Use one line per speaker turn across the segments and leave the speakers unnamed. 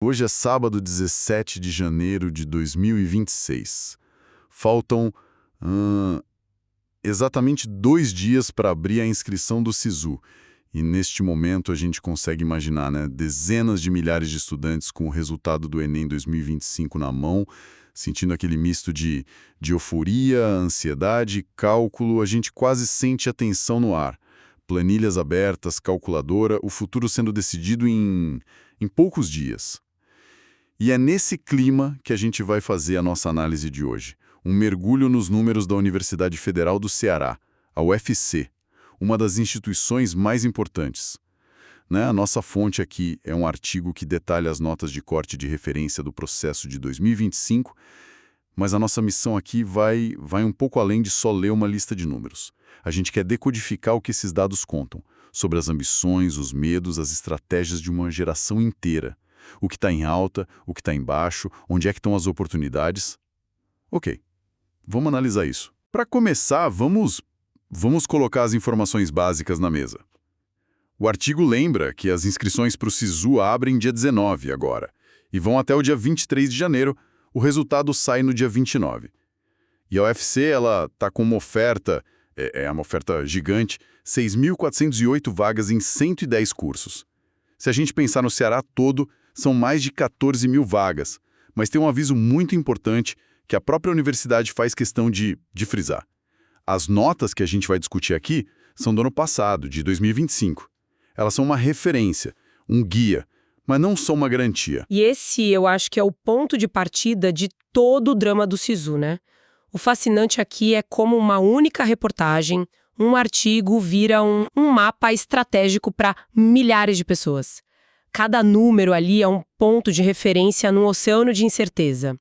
Hoje é sábado, 17 de janeiro de 2026. Faltam exatamente 2 dias para abrir a inscrição do SISU. E neste momento a gente consegue imaginar, né, dezenas de milhares de estudantes com o resultado do Enem 2025 na mão, sentindo aquele misto de euforia, ansiedade, cálculo. A gente quase sente a tensão no ar. Planilhas abertas, calculadora, o futuro sendo decidido em poucos dias. E é nesse clima que a gente vai fazer a nossa análise de hoje. Um mergulho nos números da Universidade Federal do Ceará, a UFC, uma das instituições mais importantes. Né? A nossa fonte aqui é um artigo que detalha as notas de corte de referência do processo de 2025, mas a nossa missão aqui vai um pouco além de só ler uma lista de números. A gente quer decodificar o que esses dados contam, sobre as ambições, os medos, as estratégias de uma geração inteira. O que está em alta, o que está em baixo, onde é que estão as oportunidades. Ok, vamos analisar isso. Para começar, vamos colocar as informações básicas na mesa. O artigo lembra que as inscrições para o SISU abrem dia 19 agora, e vão até o dia 23 de janeiro, o resultado sai no dia 29. E a UFC está com uma oferta, uma oferta gigante, 6.408 vagas em 110 cursos. Se a gente pensar no Ceará todo, são mais de 14 mil vagas, mas tem um aviso muito importante que a própria universidade faz questão de frisar. As notas que a gente vai discutir aqui são do ano passado, de 2025. Elas são uma referência, um guia, mas não são uma garantia.
E esse eu acho que é o ponto de partida de todo o drama do SISU, né? O fascinante aqui é como uma única reportagem, um artigo vira um mapa estratégico para milhares de pessoas. Cada número ali é um ponto de referência num oceano de incerteza.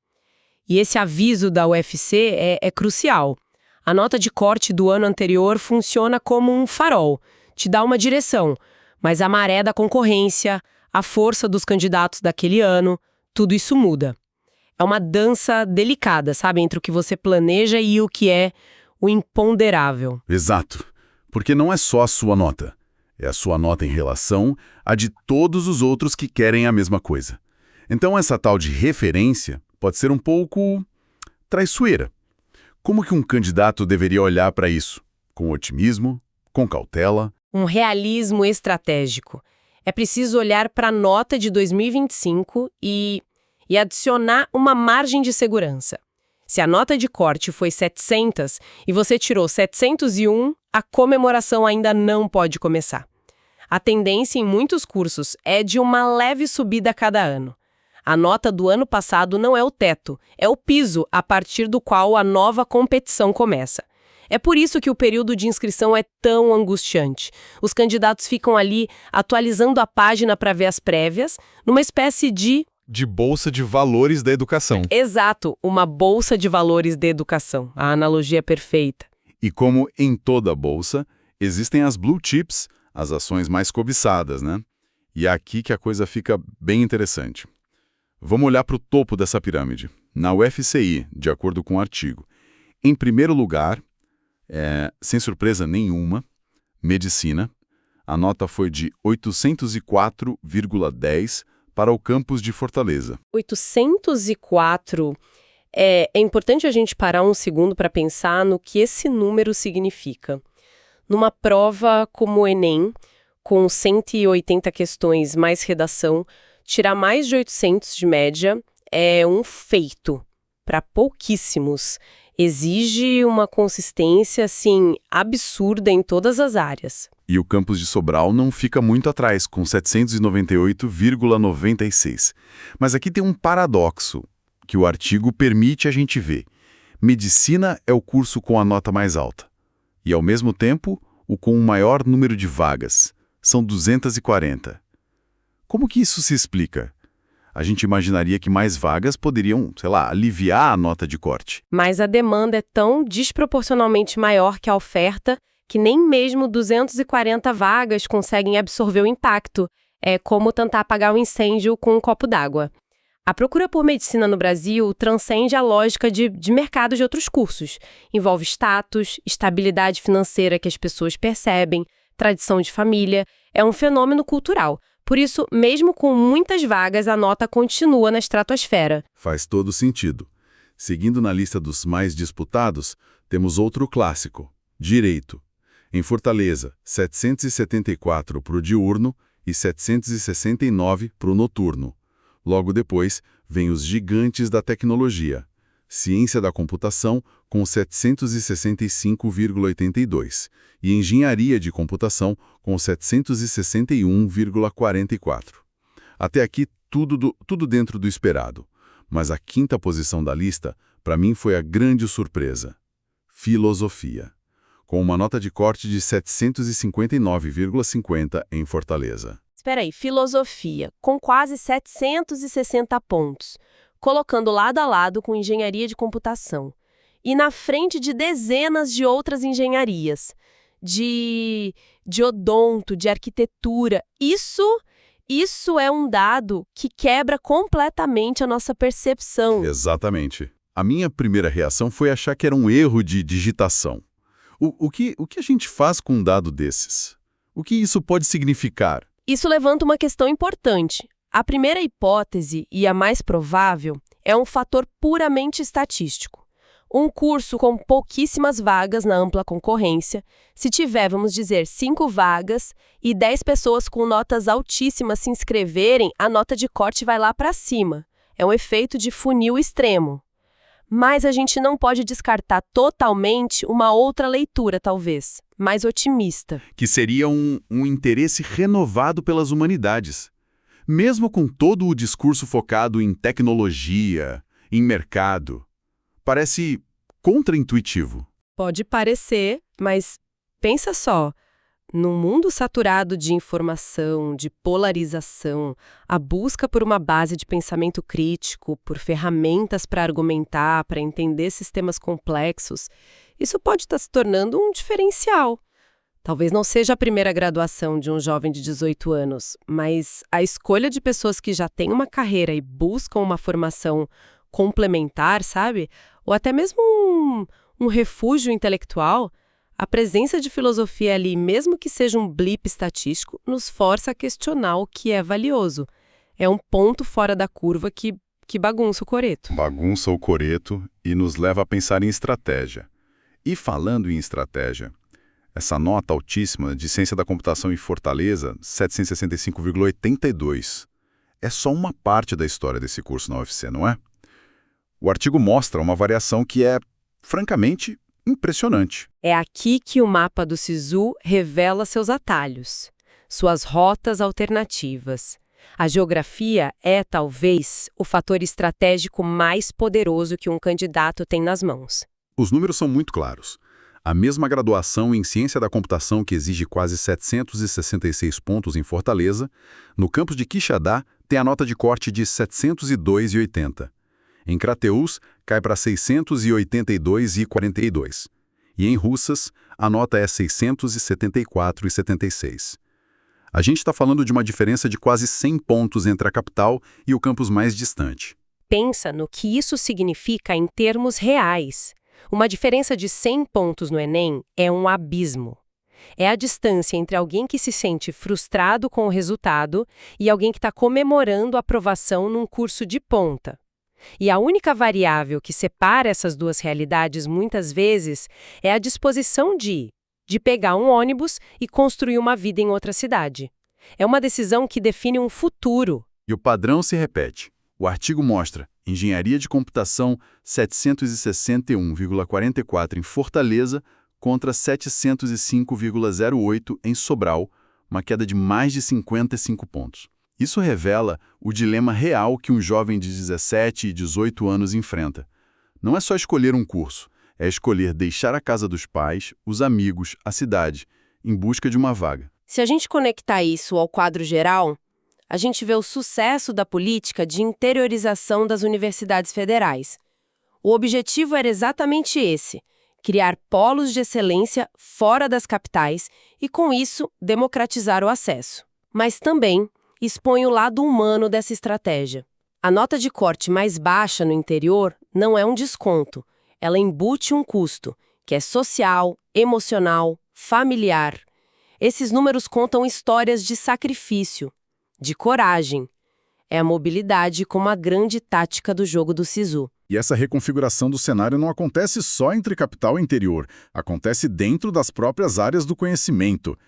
E esse aviso da UFC é crucial. A nota de corte do ano anterior funciona como um farol, te dá uma direção, mas a maré da concorrência, a força dos candidatos daquele ano, tudo isso muda. É uma dança delicada, sabe, entre o que você planeja e o que é o imponderável.
Exato, porque não é só a sua nota. É a sua nota em relação à de todos os outros que querem a mesma coisa. Então essa tal de referência pode ser um pouco traiçoeira. Como que um candidato deveria olhar para isso? Com otimismo? Com cautela?
Um realismo estratégico. É preciso olhar para a nota de 2025 e adicionar uma margem de segurança. Se a nota de corte foi 700 e você tirou 701, a comemoração ainda não pode começar. A tendência em muitos cursos é de uma leve subida a cada ano. A nota do ano passado não é o teto, é o piso a partir do qual a nova competição começa. É por isso que o período de inscrição é tão angustiante. Os candidatos ficam ali atualizando a página para ver as prévias, numa espécie de
bolsa de valores da educação.
Exato, uma bolsa de valores da educação. A analogia é perfeita.
E como em toda bolsa, existem as blue chips, as ações mais cobiçadas, né? E é aqui que a coisa fica bem interessante. Vamos olhar para o topo dessa pirâmide. Na UFCI, de acordo com o artigo, em primeiro lugar, sem surpresa nenhuma, medicina. A nota foi de 804,10 para o campus de Fortaleza.
804. É importante a gente parar um segundo para pensar no que esse número significa. Numa prova como o Enem, com 180 questões mais redação, tirar mais de 800 de média é um feito para pouquíssimos. Exige uma consistência, assim, absurda em todas as áreas.
E o campus de Sobral não fica muito atrás, com 798,96. Mas aqui tem um paradoxo que o artigo permite a gente ver. Medicina é o curso com a nota mais alta. E, ao mesmo tempo, o com o maior número de vagas. São 240. Como que isso se explica? A gente imaginaria que mais vagas poderiam, aliviar a nota de corte.
Mas a demanda é tão desproporcionalmente maior que a oferta que nem mesmo 240 vagas conseguem absorver o impacto. É como tentar apagar um incêndio com um copo d'água. A procura por medicina no Brasil transcende a lógica de mercado de outros cursos. Envolve status, estabilidade financeira que as pessoas percebem, tradição de família. É um fenômeno cultural. Por isso, mesmo com muitas vagas, a nota continua na estratosfera.
Faz todo sentido. Seguindo na lista dos mais disputados, temos outro clássico, Direito. Em Fortaleza, 774 para o diurno e 769 para o noturno. Logo depois, vem os gigantes da tecnologia. Ciência da computação, com 765,82. E engenharia de computação, com 761,44. Até aqui, tudo dentro do esperado. Mas a quinta posição da lista, para mim, foi a grande surpresa. Filosofia. Com uma nota de corte de 759,50 em Fortaleza.
Espera aí, filosofia, com quase 760 pontos, colocando lado a lado com engenharia de computação. E na frente de dezenas de outras engenharias, de odonto, de arquitetura. Isso é um dado que quebra completamente a nossa percepção.
Exatamente. A minha primeira reação foi achar que era um erro de digitação. O que a gente faz com um dado desses? O que isso pode significar?
Isso levanta uma questão importante. A primeira hipótese, e a mais provável, é um fator puramente estatístico. Um curso com pouquíssimas vagas na ampla concorrência, se tiver, vamos dizer, 5 vagas e 10 pessoas com notas altíssimas se inscreverem, a nota de corte vai lá para cima. É um efeito de funil extremo. Mas a gente não pode descartar totalmente uma outra leitura, talvez, mais otimista.
Que seria um interesse renovado pelas humanidades. Mesmo com todo o discurso focado em tecnologia, em mercado. Parece contraintuitivo.
Pode parecer, mas pensa só. Num mundo saturado de informação, de polarização, a busca por uma base de pensamento crítico, por ferramentas para argumentar, para entender sistemas complexos, isso pode estar se tornando um diferencial. Talvez não seja a primeira graduação de um jovem de 18 anos, mas a escolha de pessoas que já têm uma carreira e buscam uma formação complementar, sabe? Ou até mesmo um refúgio intelectual. A presença de filosofia ali, mesmo que seja um blip estatístico, nos força a questionar o que é valioso. É um ponto fora da curva que bagunça o coreto.
Bagunça o coreto e nos leva a pensar em estratégia. E falando em estratégia, essa nota altíssima de ciência da computação em Fortaleza, 765,82, é só uma parte da história desse curso na UFC, não é? O artigo mostra uma variação que é, francamente, impressionante.
É aqui que o mapa do SISU revela seus atalhos, suas rotas alternativas. A geografia é, talvez, o fator estratégico mais poderoso que um candidato tem nas mãos.
Os números são muito claros. A mesma graduação em ciência da computação que exige quase 766 pontos em Fortaleza, no campus de Quixadá tem a nota de corte de 702,80. Em Crateús, cai para 682,42. E em Russas, a nota é 674,76. A gente está falando de uma diferença de quase 100 pontos entre a capital e o campus mais distante.
Pensa no que isso significa em termos reais. Uma diferença de 100 pontos no Enem é um abismo. É a distância entre alguém que se sente frustrado com o resultado e alguém que está comemorando a aprovação num curso de ponta. E a única variável que separa essas duas realidades muitas vezes é a disposição de pegar um ônibus e construir uma vida em outra cidade. É uma decisão que define um futuro.
E o padrão se repete. O artigo mostra engenharia de computação 761,44 em Fortaleza contra 705,08 em Sobral, uma queda de mais de 55 pontos. Isso revela o dilema real que um jovem de 17 e 18 anos enfrenta. Não é só escolher um curso, é escolher deixar a casa dos pais, os amigos, a cidade, em busca de uma vaga.
Se a gente conectar isso ao quadro geral, a gente vê o sucesso da política de interiorização das universidades federais. O objetivo era exatamente esse: criar polos de excelência fora das capitais e, com isso, democratizar o acesso. Mas também expõe o lado humano dessa estratégia. A nota de corte mais baixa no interior não é um desconto, ela embute um custo, que é social, emocional, familiar. Esses números contam histórias de sacrifício, de coragem. É a mobilidade como a grande tática do jogo do SISU.
E essa reconfiguração do cenário não acontece só entre capital e interior, acontece dentro das próprias áreas do conhecimento.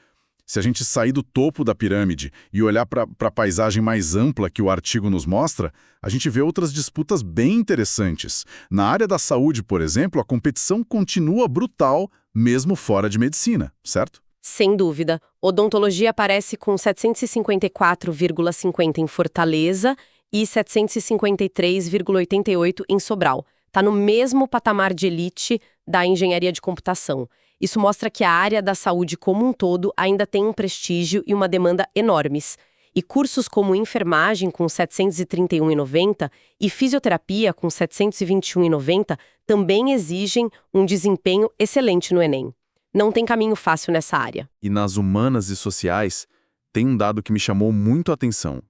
Se a gente sair do topo da pirâmide e olhar para a paisagem mais ampla que o artigo nos mostra, a gente vê outras disputas bem interessantes. Na área da saúde, por exemplo, a competição continua brutal, mesmo fora de medicina, certo?
Sem dúvida. Odontologia aparece com 754,50 em Fortaleza e 753,88 em Sobral. Está no mesmo patamar de elite da engenharia de computação. Isso mostra que a área da saúde como um todo ainda tem um prestígio e uma demanda enormes. E cursos como enfermagem, com 731,90, e fisioterapia, com 721,90, também exigem um desempenho excelente no Enem. Não tem caminho fácil nessa área.
E nas humanas e sociais, tem um dado que me chamou muito a atenção,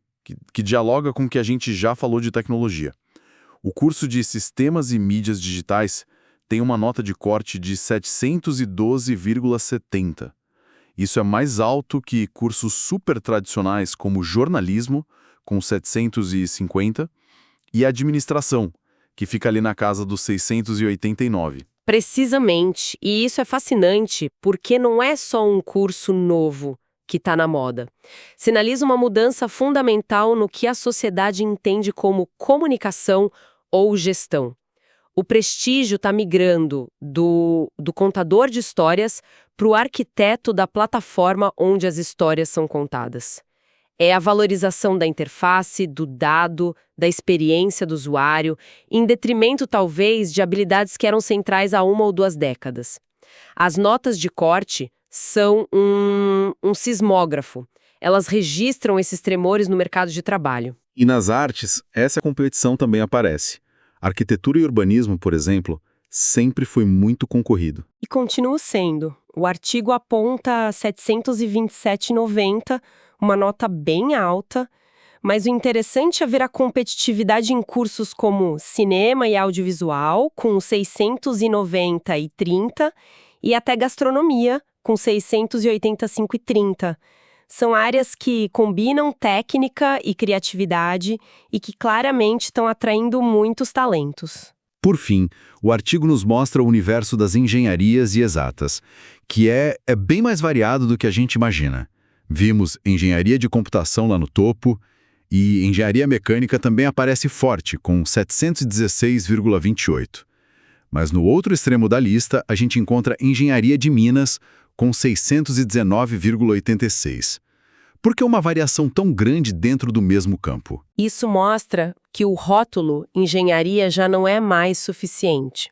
que dialoga com o que a gente já falou de tecnologia. O curso de Sistemas e Mídias Digitais tem uma nota de corte de 712,70. Isso é mais alto que cursos super tradicionais como jornalismo, com 750, e administração, que fica ali na casa dos 689.
Precisamente, e isso é fascinante porque não é só um curso novo que está na moda. Sinaliza uma mudança fundamental no que a sociedade entende como comunicação ou gestão. O prestígio está migrando do contador de histórias para o arquiteto da plataforma onde as histórias são contadas. É a valorização da interface, do dado, da experiência do usuário, em detrimento, talvez, de habilidades que eram centrais há 1 ou 2 décadas. As notas de corte são um sismógrafo. Elas registram esses tremores no mercado de trabalho.
E nas artes, essa competição também aparece. Arquitetura e urbanismo, por exemplo, sempre foi muito concorrido.
E continua sendo. O artigo aponta 727,90, uma nota bem alta, mas o interessante é ver a competitividade em cursos como cinema e audiovisual, com 690,30, e até gastronomia, com 685,30. São áreas que combinam técnica e criatividade e que claramente estão atraindo muitos talentos.
Por fim, o artigo nos mostra o universo das engenharias e exatas, que é bem mais variado do que a gente imagina. Vimos engenharia de computação lá no topo, e engenharia mecânica também aparece forte, com 716,28. Mas no outro extremo da lista, a gente encontra engenharia de Minas, com 619,86. Por que uma variação tão grande dentro do mesmo campo?
Isso mostra que o rótulo engenharia já não é mais suficiente.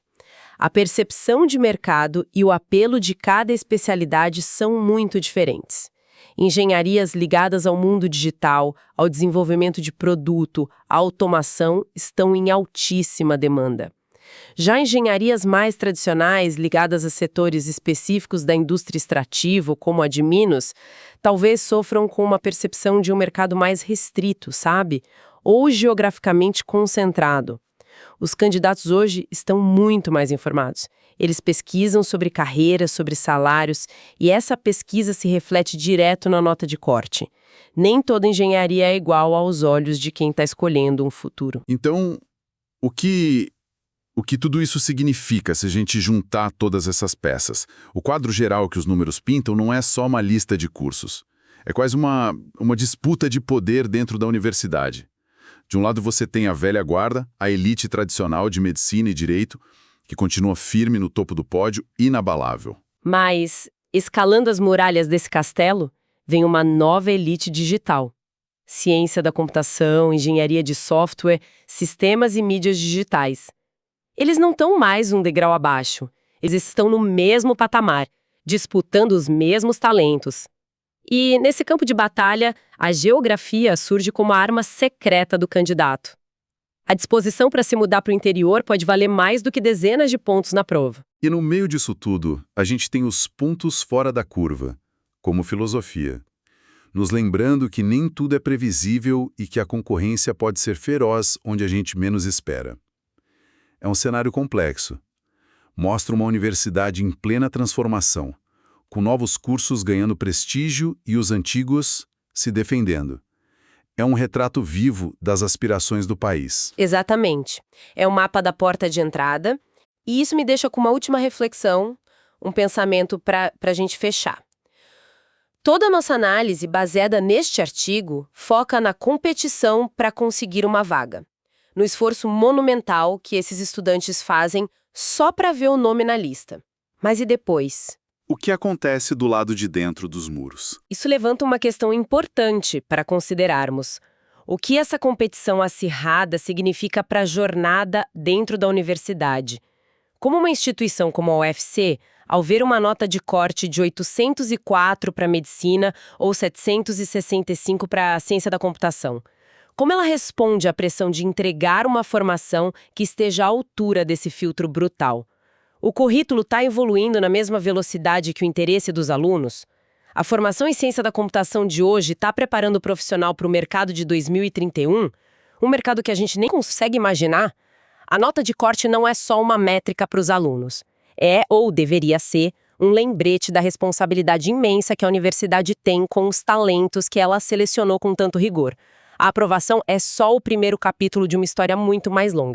A percepção de mercado e o apelo de cada especialidade são muito diferentes. Engenharias ligadas ao mundo digital, ao desenvolvimento de produto, à automação, estão em altíssima demanda. Já engenharias mais tradicionais, ligadas a setores específicos da indústria extrativa, como a de Minas, talvez sofram com uma percepção de um mercado mais restrito, sabe? Ou geograficamente concentrado. Os candidatos hoje estão muito mais informados. Eles pesquisam sobre carreiras, sobre salários, e essa pesquisa se reflete direto na nota de corte. Nem toda engenharia é igual aos olhos de quem está escolhendo um futuro.
Então, o que tudo isso significa se a gente juntar todas essas peças? O quadro geral que os números pintam não é só uma lista de cursos. É quase uma disputa de poder dentro da universidade. De um lado você tem a velha guarda, a elite tradicional de medicina e direito, que continua firme no topo do pódio, inabalável.
Mas, escalando as muralhas desse castelo, vem uma nova elite digital. Ciência da computação, engenharia de software, sistemas e mídias digitais. Eles não estão mais um degrau abaixo. Eles estão no mesmo patamar, disputando os mesmos talentos. E, nesse campo de batalha, a geografia surge como a arma secreta do candidato. A disposição para se mudar para o interior pode valer mais do que dezenas de pontos na prova.
E no meio disso tudo, a gente tem os pontos fora da curva, como filosofia. Nos lembrando que nem tudo é previsível e que a concorrência pode ser feroz onde a gente menos espera. É um cenário complexo. Mostra uma universidade em plena transformação, com novos cursos ganhando prestígio e os antigos se defendendo. é um retrato vivo das aspirações do país.
Exatamente. É o mapa da porta de entrada. E isso me deixa com uma última reflexão, um pensamento para a gente fechar. Toda a nossa análise, baseada neste artigo, foca na competição para conseguir uma vaga, no esforço monumental que esses estudantes fazem só para ver o nome na lista. Mas e depois?
O que acontece do lado de dentro dos muros?
Isso levanta uma questão importante para considerarmos. O que essa competição acirrada significa para a jornada dentro da universidade? Como uma instituição como a UFC, ao ver uma nota de corte de 804 para medicina ou 765 para a ciência da computação, como ela responde à pressão de entregar uma formação que esteja à altura desse filtro brutal? O currículo está evoluindo na mesma velocidade que o interesse dos alunos? A formação em ciência da computação de hoje está preparando o profissional para o mercado de 2031? Um mercado que a gente nem consegue imaginar? A nota de corte não é só uma métrica para os alunos. É, ou deveria ser, um lembrete da responsabilidade imensa que a universidade tem com os talentos que ela selecionou com tanto rigor. A aprovação é só o primeiro capítulo de uma história muito mais longa.